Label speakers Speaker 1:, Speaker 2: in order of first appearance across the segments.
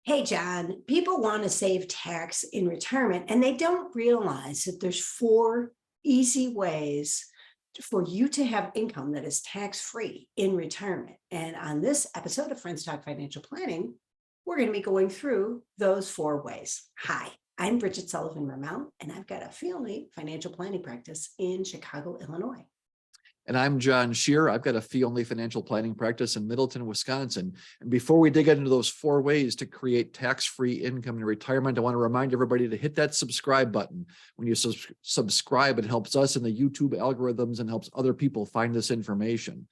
Speaker 1: Hey, John, people want to save tax in retirement, and they don't realize that there's 4 easy ways for you to have income that is tax-free in retirement. And on this episode of Friends Talk Financial Planning, we're going to be going through those 4 ways. Hi, I'm Bridget Sullivan-Ramount, and I've got a family financial planning practice in Chicago, Illinois.
Speaker 2: And I'm John Shear. I've got a fee-only financial planning practice in Middleton, Wisconsin. And before we dig into those 4 ways to create tax-free income in retirement, I want to remind everybody to hit that subscribe button. When you subscribe, it helps us in the YouTube algorithms and helps other people find this information.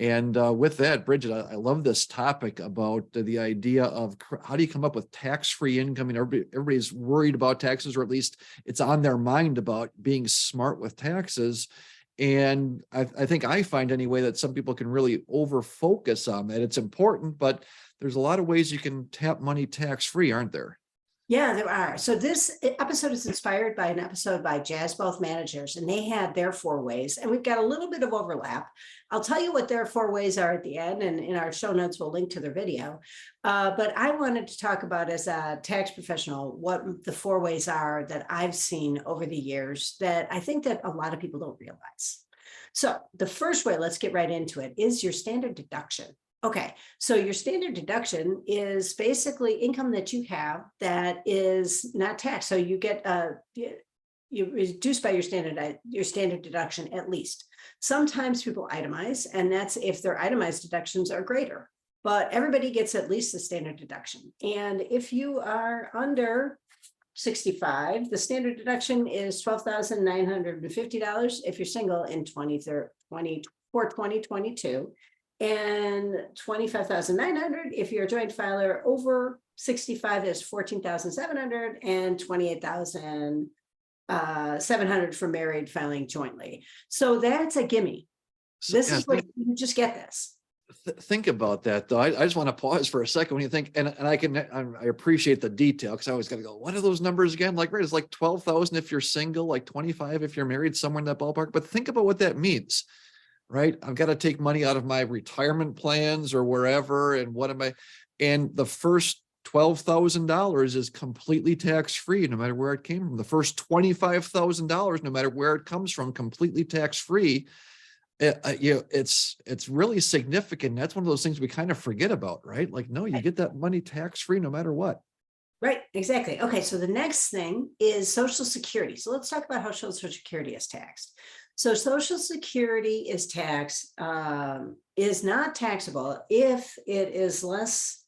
Speaker 2: And with that, Bridget, I love this topic about the idea of how do you come up with tax-free income? And everybody's worried about taxes, or at least it's on their mind about being smart with taxes. And I think I find anyway that some people can really over focus on that. It's important, but there's a lot of ways you can tap money tax-free, aren't there?
Speaker 1: Yeah, there are. So this episode is inspired by an episode by Jazzwealth managers, and they had their 4 ways, and we've got a little bit of overlap. I'll tell you what their 4 ways are at the end, and in our show notes, we'll link to their video. But I wanted to talk about, as a tax professional, what the 4 ways are that I've seen over the years that I think that a lot of people don't realize. So the first way, let's get right into it, is your standard deduction. Okay, so your standard deduction is basically income that you have that is not taxed. So you get you reduce by your standard deduction at least. Sometimes people itemize, and that's if their itemized deductions are greater. But everybody gets at least the standard deduction. And if you are under 65, the standard deduction is $12,950 if you're single in 2022. And $25,900 if you're a joint filer. Over 65 is $14,700, and $28,700 for married filing jointly. So that's a gimme. This is what you just get this.
Speaker 2: Think about that, though. I just want to pause for a second when you think, and I appreciate the detail, because I always got to go, what are those numbers again? Like, right, it's like 12,000 if you're single, like 25 if you're married, somewhere in that ballpark. But think about what that means. Right? I've got to take money out of my retirement plans or wherever. And and the first $12,000 is completely tax-free, no matter where it came from. The first $25,000, no matter where it comes from, completely tax-free. It's really significant. That's one of those things we kind of forget about, right? Like, no, you get that money tax-free no matter what.
Speaker 1: Right, exactly. Okay, so the next thing is Social Security. So let's talk about how Social Security is taxed. So Social Security is not taxable if it is less,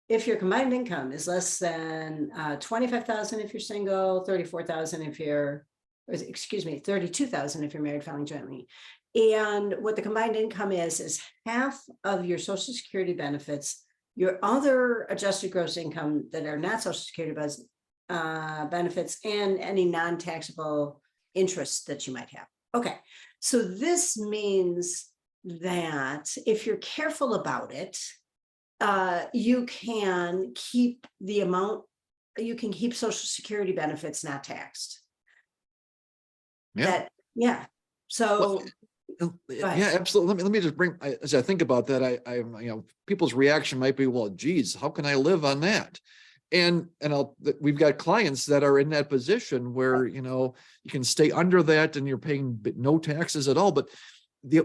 Speaker 1: if your combined income is less than 25,000 if you're single, 34,000 if you're, $32,000 if you're married filing jointly. And what the combined income is half of your Social Security benefits, your other adjusted gross income that are not Social Security benefits, and any non-taxable interests that you might have. Okay, so this means that if you're careful about it, you can keep the amount, you can keep Social Security benefits not taxed.
Speaker 2: Yeah.
Speaker 1: So.
Speaker 2: Well, yeah, absolutely. Let me just bring, as I think about that, people's reaction might be, well, geez, how can I live on that? And we've got clients that are in that position where, you can stay under that and you're paying no taxes at all. But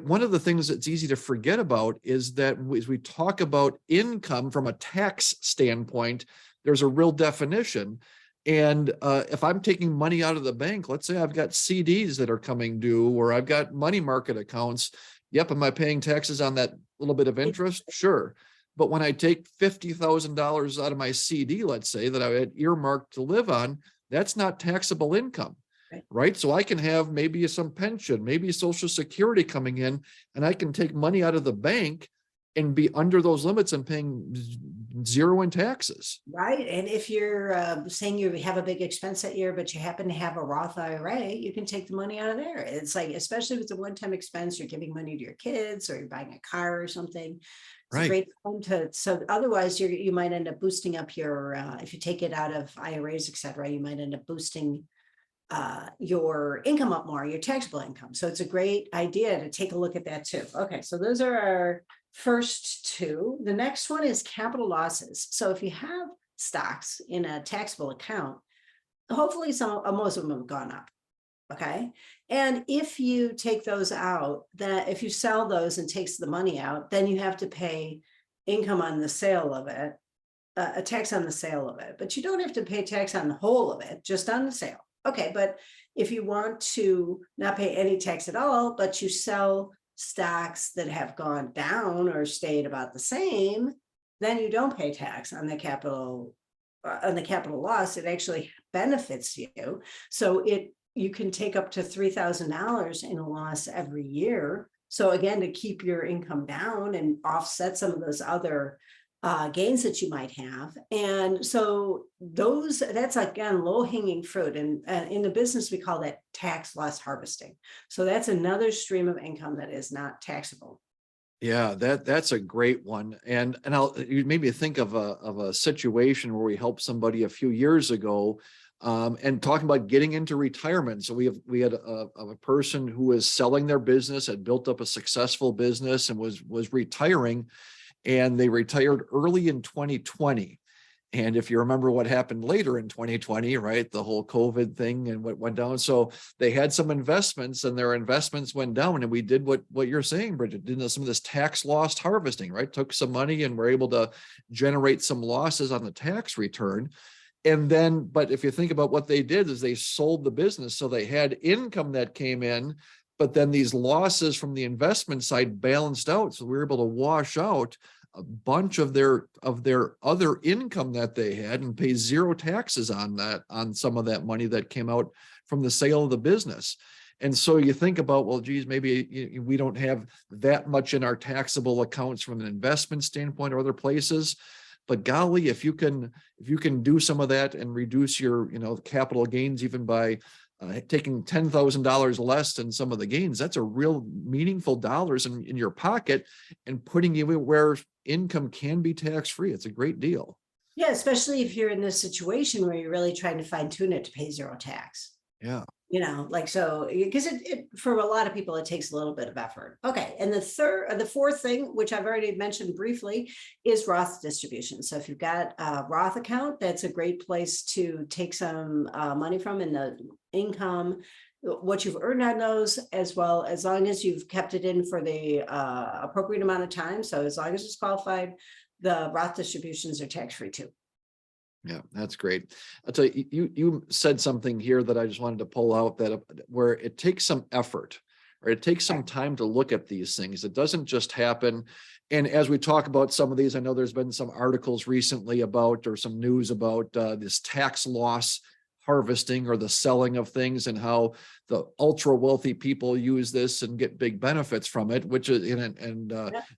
Speaker 2: one of the things that's easy to forget about is that as we talk about income from a tax standpoint, there's a real definition. And if I'm taking money out of the bank, let's say I've got CDs that are coming due, or I've got money market accounts. Yep. Am I paying taxes on that little bit of interest? Sure. But when I take $50,000 out of my CD, let's say, that I had earmarked to live on, that's not taxable income, right? So I can have maybe some pension, maybe Social Security coming in, and I can take money out of the bank and be under those limits and paying zero in taxes.
Speaker 1: Right. And if you're saying you have a big expense that year, but you happen to have a Roth IRA, you can take the money out of there. It's like, especially if it's a one-time expense, you're giving money to your kids, or you're buying a car or something. It's a great time to, so otherwise you might end up boosting up your, if you take it out of IRAs, et cetera, you might end up boosting your income up more, your taxable income. So it's a great idea to take a look at that too. Okay, so those are our first two. The next one is capital losses. So if you have stocks in a taxable account, hopefully most of them have gone up. Okay. And if you take those out, that if you sell those and takes the money out, then you have to pay income on the sale of it, a tax on the sale of it, but you don't have to pay tax on the whole of it, just on the sale. Okay. But if you want to not pay any tax at all, but you sell stocks that have gone down or stayed about the same, then you don't pay tax on the capital loss. It actually benefits you. So you can take up to $3,000 in a loss every year. So again, to keep your income down and offset some of those other gains that you might have. And so that's again, low hanging fruit. And in the business, we call that tax loss harvesting. So that's another stream of income that is not taxable.
Speaker 2: Yeah, that's a great one. And you made me think of a situation where we helped somebody a few years ago, and talking about getting into retirement. So we had a person who was selling their business, had built up a successful business, and was retiring, and they retired early in 2020. And if you remember what happened later in 2020, right, the whole COVID thing and what went down. So they had some investments, and their investments went down. And we did what you're saying, Bridget, did some of this tax loss harvesting, right? Took some money and were able to generate some losses on the tax return. And then, but if you think about what they did, is they sold the business. So they had income that came in, but then these losses from the investment side balanced out. So we were able to wash out a bunch of their other income that they had and pay zero taxes on some of that money that came out from the sale of the business. And so you think about, well, geez, maybe we don't have that much in our taxable accounts from an investment standpoint or other places. But golly, if you can do some of that and reduce your capital gains even by taking $10,000 less than some of the gains, that's a real meaningful dollars in your pocket and putting you where income can be tax-free. It's a great deal.
Speaker 1: Yeah, especially if you're in this situation where you're really trying to fine tune it to pay zero tax.
Speaker 2: Yeah.
Speaker 1: So because it for a lot of people, it takes a little bit of effort. Okay. And the fourth thing, which I've already mentioned briefly, is Roth distribution. So if you've got a Roth account, that's a great place to take some money from in the income, what you've earned on those, as long as you've kept it in for the appropriate amount of time. So as long as it's qualified, the Roth distributions are tax-free too.
Speaker 2: Yeah, that's great. I'll tell you, you said something here that I just wanted to pull out, that where it takes some effort, or it takes some time to look at these things. It doesn't just happen. And as we talk about some of these, I know there's been some articles recently about, or some news about this tax loss harvesting or the selling of things, and how the ultra wealthy people use this and get big benefits from it, which is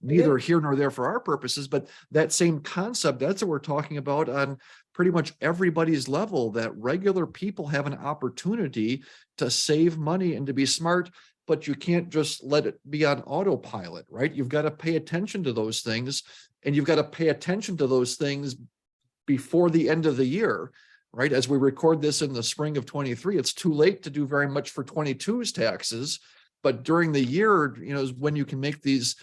Speaker 2: neither here nor there for our purposes. But that same concept, that's what we're talking about on pretty much everybody's level, that regular people have an opportunity to save money and to be smart, but you can't just let it be on autopilot, right? You've got to pay attention to those things, and you've got to pay attention to those things before the end of the year. Right, as we record this in the spring of 23, it's too late to do very much for 22's taxes. But during the year, is when you can make these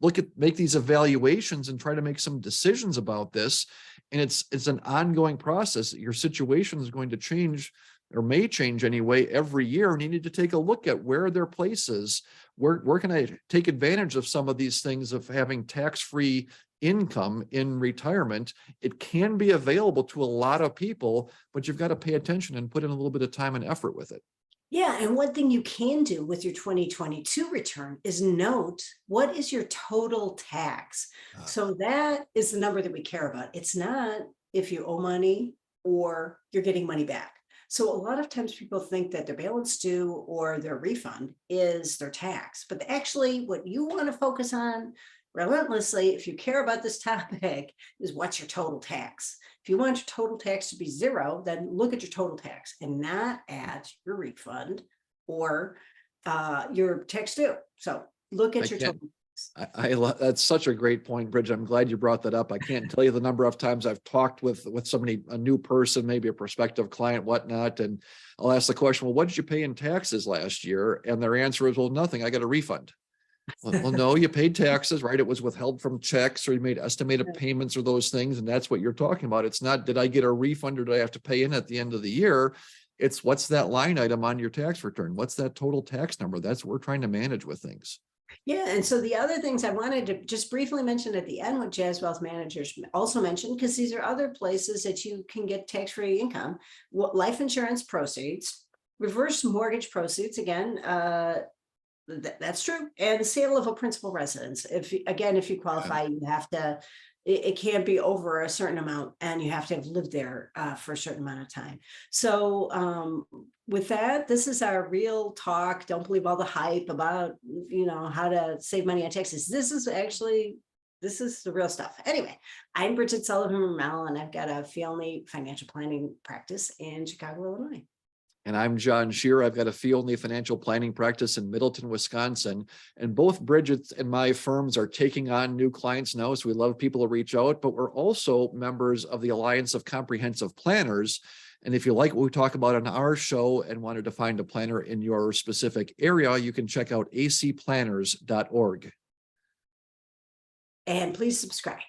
Speaker 2: evaluations and try to make some decisions about this. And it's an ongoing process. Your situation is going to change, or may change anyway, every year. And you need to take a look at where are there places where can I take advantage of some of these things of having tax-free income in retirement. It can be available to a lot of people, but you've got to pay attention and put in a little bit of time and effort with it.
Speaker 1: Yeah. And one thing you can do with your 2022 return is note, what is your total tax? So that is the number that we care about. It's not if you owe money or you're getting money back. So a lot of times people think that their balance due or their refund is their tax, but actually what you want to focus on relentlessly, if you care about this topic, is what's your total tax. If you want your total tax to be zero, then look at your total tax and not at your refund or your tax due. So look at your total tax.
Speaker 2: That's such a great point, Bridget. I'm glad you brought that up. I can't tell you the number of times I've talked with somebody, a new person, maybe a prospective client, whatnot, and I'll ask the question, well, what did you pay in taxes last year? And their answer is, well, nothing, I got a refund. Well, no, you paid taxes, right? It was withheld from checks, or you made estimated payments or those things. And that's what you're talking about. It's not, did I get a refund or did I have to pay in at the end of the year? It's what's that line item on your tax return? What's that total tax number? That's what we're trying to manage with things.
Speaker 1: Yeah, and so the other things I wanted to just briefly mention at the end, what Jazzwealth managers also mentioned, because these are other places that you can get tax-free income, what life insurance proceeds, reverse mortgage proceeds, again, that's true, and sale of a principal residence. If you qualify, you have to, it can't be over a certain amount, and you have to have lived there for a certain amount of time. So with that, this is our real talk. Don't believe all the hype about, how to save money on taxes. This is the real stuff. Anyway, I'm Bridget Sullivan-Ramel, and I've got a fee-only financial planning practice in Chicago, Illinois.
Speaker 2: And I'm John Shearer. I've got a fee-only financial planning practice in Middleton, Wisconsin. And both Bridget and my firms are taking on new clients now. So we love people to reach out, but we're also members of the Alliance of Comprehensive Planners. And if you like what we talk about on our show and wanted to find a planner in your specific area, you can check out acplanners.org.
Speaker 1: And please subscribe.